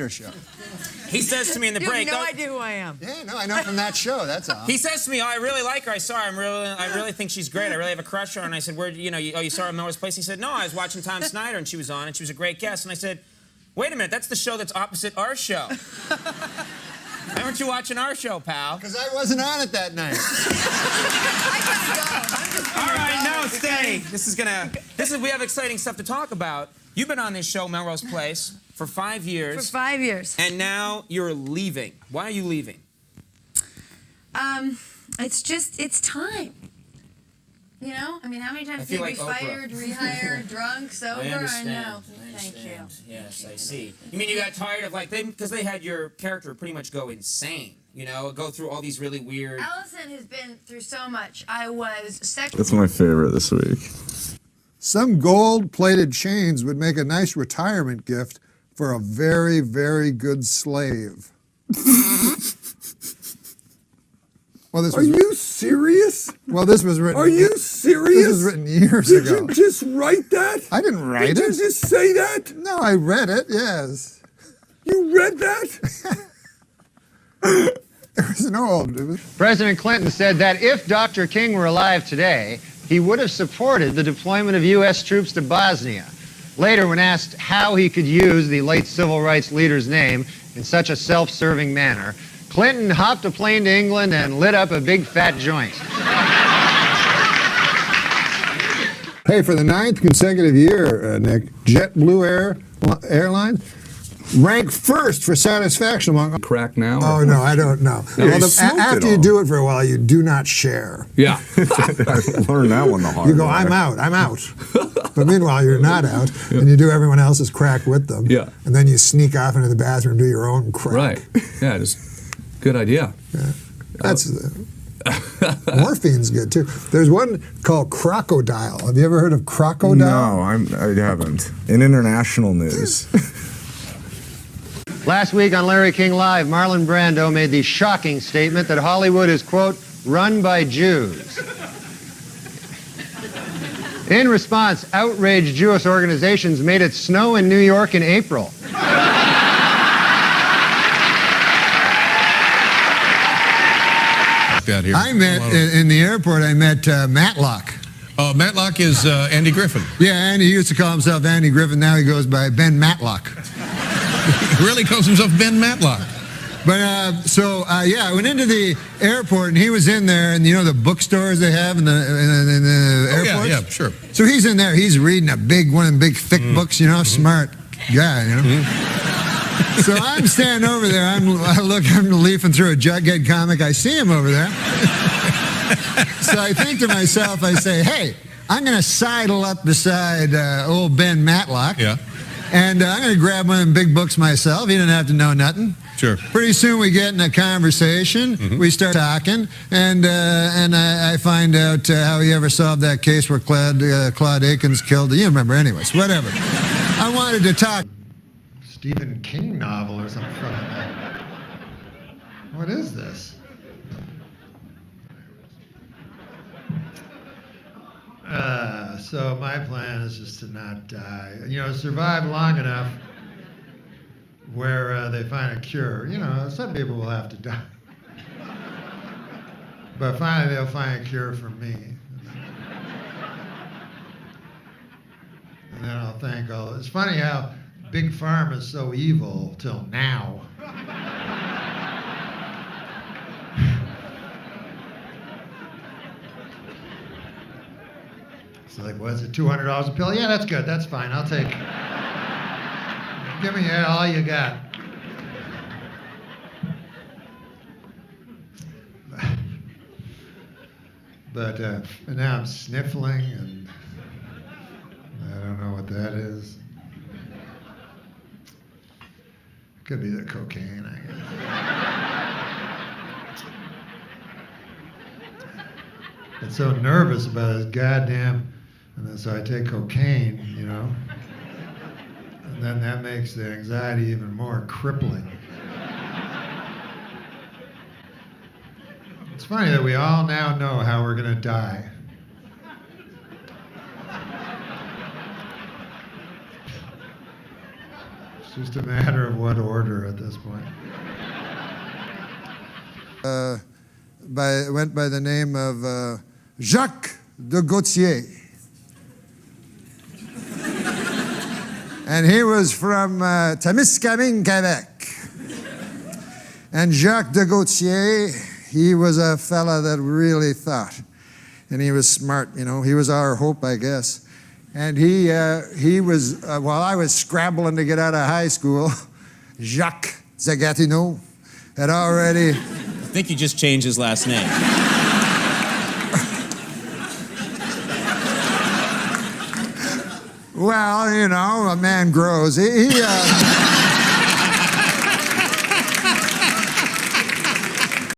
show. He says to me in the break. You have no idea who I am. Yeah, no, I know from that show. That's all. He says to me, "Oh, I really like her. I saw her. I really think she's great. I really have a crush on her." And I said, "Where? You saw her at Melrose Place?" He said, "No, I was watching Tom Snyder, and she was on, and she was a great guest." And I said, "Wait a minute, that's the show that's opposite our show. Why weren't you watching our show, pal?" Because I wasn't on it that night. All right, no, stay. We have exciting stuff to talk about. You've been on this show, Melrose Place, for 5 years. For 5 years. And now you're leaving. Why are you leaving? It's time. You know? I mean, how many times have you like be fired, rehired, drunk, sober? I understand. I know. I Thank you. Yes, I see. You mean you got tired of, because they had your character pretty much go insane, go through all these really weird... Allison has been through so much. I was sexually... That's my favorite this week. Some gold-plated chains would make a nice retirement gift for a very, very good slave. Well, Are you serious? Well, this was written... Are you serious? This was written years ago. Did you just write that? I didn't write it. Did you just say that? No, I read it, yes. You read that? It was an old... President Clinton said that if Dr. King were alive today, he would have supported the deployment of U.S. troops to Bosnia. Later, when asked how he could use the late civil rights leader's name in such a self-serving manner, Clinton hopped a plane to England and lit up a big fat joint. Hey, for the 9th consecutive year, Nick, JetBlue Airlines ranked first for satisfaction among... Crack now? Oh, no, I don't know. Well, after you do it for a while, you do not share. Yeah. I learned that one the hard way. You go, I'm out. But meanwhile, you're not out, and you do everyone else's crack with them. Yeah. And then you sneak off into the bathroom and do your own crack. Right. Yeah, just good idea. Yeah. That's... morphine's good, too. There's one called Crocodile. Have you ever heard of Crocodile? No, I haven't. In international news. Last week on Larry King Live, Marlon Brando made the shocking statement that Hollywood is, quote, run by Jews. In response, outraged Jewish organizations made it snow in New York in April. I met, in the airport, I met Matlock. Matlock is Andy Griffin. Yeah, Andy, he used to call himself Andy Griffin. Now he goes by Ben Matlock. He really calls himself Ben Matlock. But, yeah, I went into the airport, and he was in there, and the bookstores they have in the airports? Yeah, sure. So he's in there, he's reading one of them big, thick books, smart guy, So I'm standing over there, I'm leafing through a Jughead comic, I see him over there. So I think to myself, I say, hey, I'm going to sidle up beside old Ben Matlock. Yeah. And I'm going to grab one of them big books myself. He didn't have to know nothing. Sure. Pretty soon we get in a conversation. Mm-hmm. We start talking, and I find out how he ever solved that case where Claude Akins killed. You remember, anyways. Whatever. I wanted to talk. Stephen King novel or something. What is this? So my plan is just to not die. Survive long enough where they find a cure. Some people will have to die. But finally they'll find a cure for me. And then I'll thank all. It's funny how Big Pharma is so evil till now. It's like, what is it, $200 a pill? Yeah, that's good. That's fine. I'll take it. Give me all you got. But now I'm sniffling, and I don't know what that is. Could be the cocaine, I guess. I'm so nervous about this goddamn, and then so I take cocaine, and then that makes the anxiety even more crippling. It's funny that we all now know how we're going to die. It's just a matter of what order at this point. Went by the name of Jacques de Gautier. And he was from Témiscamingue, Quebec. And Jacques de Gautier, he was a fella that really thought. And he was smart, you know. He was our hope, I guess. And he was, while I was scrabbling to get out of high school, Jacques Zagatineau had already... I think you just changed his last name. Well, you know, a man grows. He